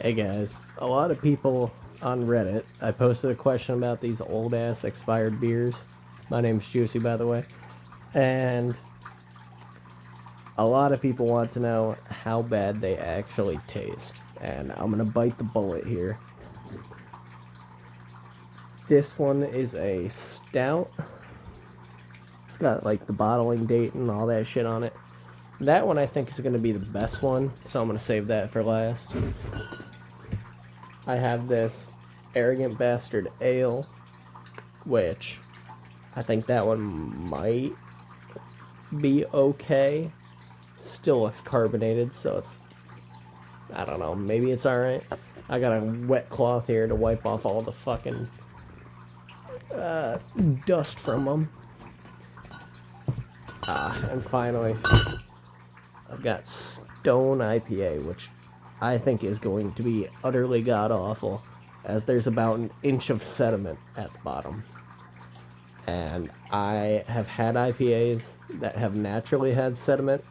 Hey guys, a lot of people on Reddit, I posted a question about these old ass expired beers. My name's Juicy, by the way. And a lot of people want to know how bad they actually taste. And I'm gonna bite the bullet here. This one is a stout. It's got like the bottling date and all that shit on it. That one I think is gonna be the best one, so I'm gonna save that for last. I have this Arrogant Bastard Ale, which I think that one might be okay. Still looks carbonated, so it's, I don't know, maybe it's alright. I got a wet cloth here to wipe off all the fucking dust from them. And finally, I've got Stone IPA, which I think is going to be utterly god-awful, as there's about an inch of sediment at the bottom. And I have had IPAs that have naturally had sediment.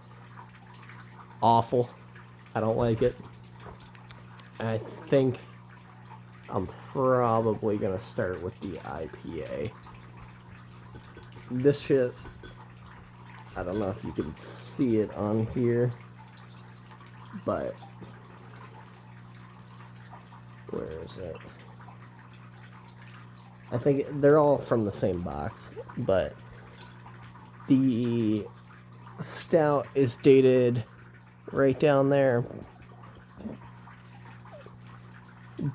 Awful. I don't like it. And I think I'm probably going to start with the IPA. This shit, I don't know if you can see it on here, but where is it? I think they're all from the same box, but the stout is dated right down there.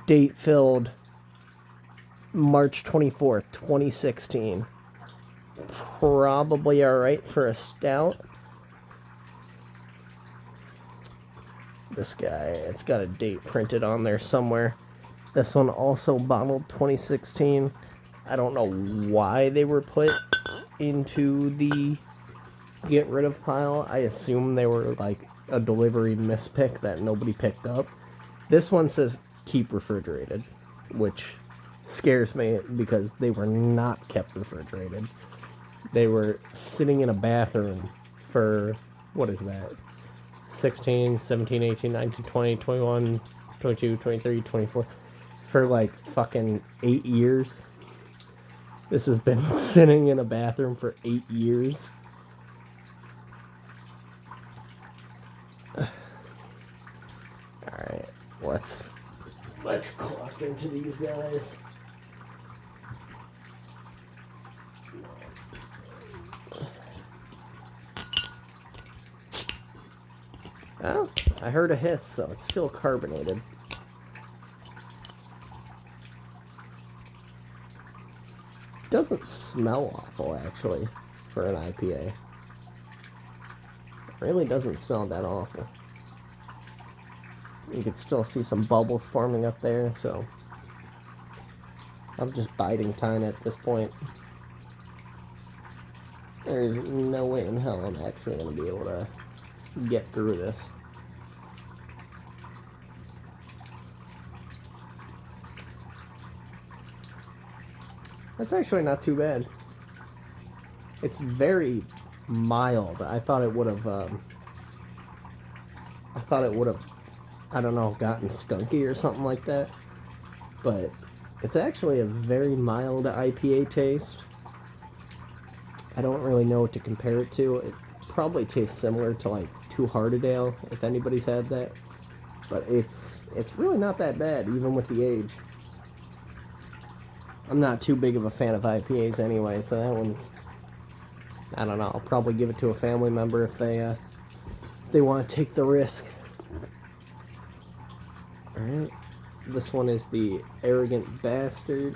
Date filled March 24th, 2016. Probably alright for a stout. This guy, it's got a date printed on there somewhere. This one also bottled 2016. I don't know why they were put into the get rid of pile. I assume they were like a delivery mispick that nobody picked up. This one says keep refrigerated, which scares me because they were not kept refrigerated. They were sitting in a bathroom for, what is that? 16, 17, 18, 19, 20, 21, 22, 23, 24. For like fucking 8 years. This has been sitting in a bathroom for 8 years. Alright, let's clock into these guys. Oh, I heard a hiss, so it's still carbonated. Doesn't smell awful, actually, for an IPA. It really doesn't smell that awful. You can still see some bubbles forming up there, so I'm just biding time at this point. There's no way in hell I'm actually going to be able to get through this. That's actually not too bad. It's very mild. I thought it would have, I don't know, gotten skunky or something like that. But it's actually a very mild IPA taste. I don't really know what to compare it to. It probably tastes similar to like Two Hearted Ale, if anybody's had that. But it's really not that bad, even with the age. I'm not too big of a fan of IPAs anyway, so that one's, I don't know, I'll probably give it to a family member if they want to take the risk. Alright, this one is the Arrogant Bastard.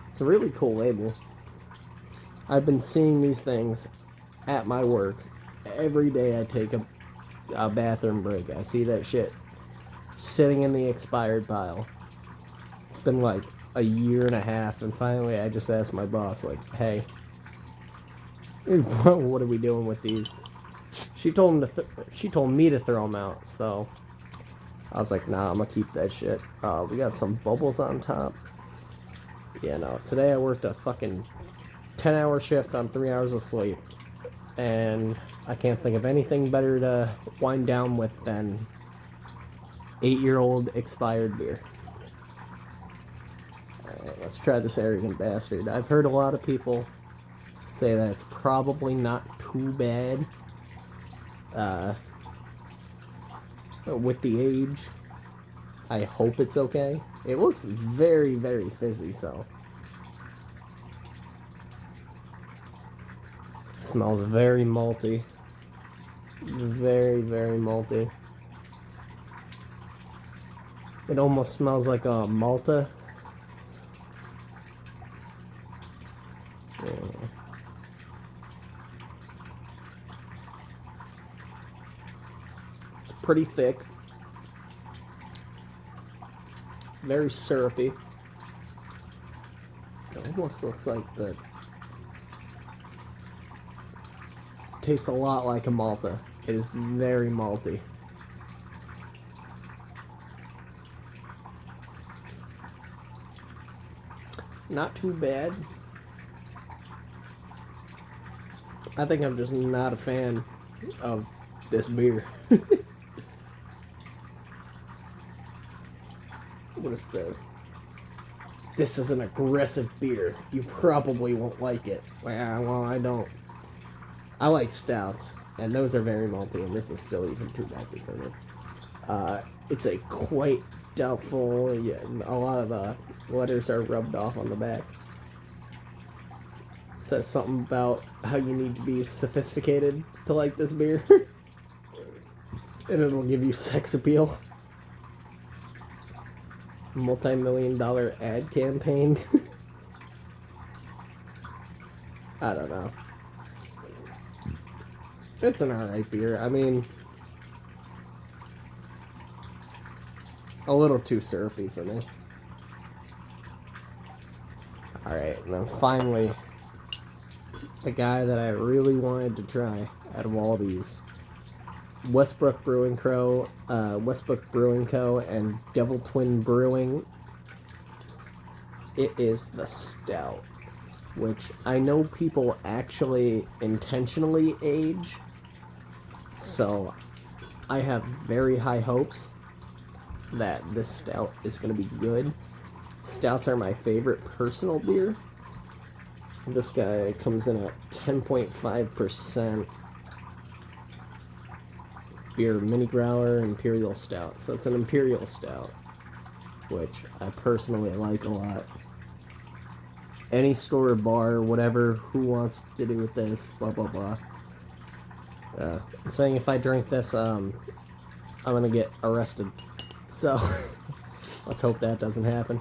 It's a really cool label. I've been seeing these things at my work. Every day I take a bathroom break, I see that shit sitting in the expired pile. It's been like a year and a half, and finally I just asked my boss, like, hey, what are we doing with these? She told me to throw them out, so I was like, nah, I'm gonna keep that shit. We got some bubbles on top. Yeah, no, today I worked a fucking 10-hour shift on 3 hours of sleep, and I can't think of anything better to wind down with than 8-year-old expired beer. Alright, let's try this Arrogant Bastard. I've heard a lot of people say that it's probably not too bad with the age. I hope it's okay. It looks very, very fizzy, so. Smells very malty. Very, very malty. It almost smells like a Malta. Yeah. It's pretty thick. Very syrupy. It almost looks like tastes a lot like a Malta. It is very malty. Not too bad. I think I'm just not a fan of this beer. What is this? This is an aggressive beer. You probably won't like it. Well, I don't. I like stouts, and those are very malty, and this is still even too malty for me. It's a quite doubtful. Yeah, a lot of the letters are rubbed off on the back. It says something about how you need to be sophisticated to like this beer, and it'll give you sex appeal. Multi-million-dollar ad campaign. I don't know. It's an alright beer. I mean, a little too syrupy for me. Alright, and then finally, the guy that I really wanted to try out of all these. Westbrook Brewing Co., and Devil Twin Brewing. It is the stout, which I know people actually intentionally age, so I have very high hopes that this stout is going to be good. Stouts are my favorite personal beer. This guy comes in at 10.5%. Beer Mini Growler Imperial Stout. So it's an Imperial Stout, which I personally like a lot. Any store or bar, whatever, who wants to do with this, blah blah blah. Saying if I drink this, I'm gonna get arrested. So let's hope that doesn't happen.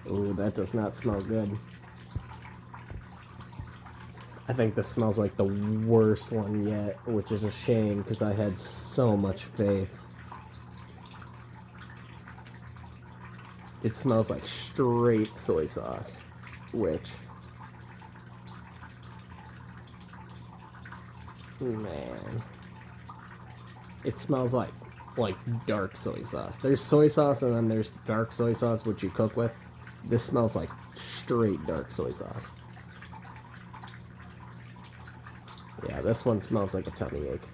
Ooh, that does not smell good. I think this smells like the worst one yet, which is a shame because I had so much faith. It smells like straight soy sauce, which, man, it smells like dark soy sauce. There's soy sauce and then there's dark soy sauce, which you cook with. This smells like straight dark soy sauce. Yeah, this one smells like a tummy ache.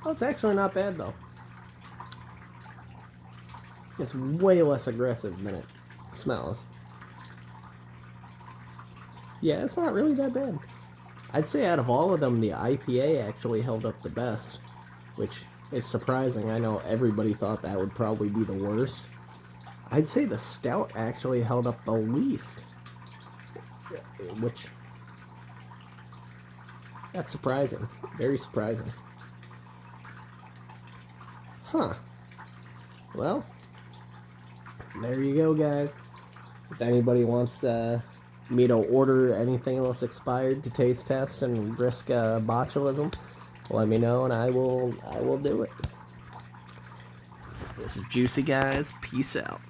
Oh, it's actually not bad, though. It's way less aggressive than it smells. Yeah, it's not really that bad. I'd say out of all of them, the IPA actually held up the best, which is surprising. I know everybody thought that would probably be the worst. I'd say the stout actually held up the least, which, that's surprising. Very surprising. Huh. Well, there you go, guys. If anybody wants me to order anything else expired to taste test and risk botulism, let me know and I will do it. This is Juicy, guys. Peace out.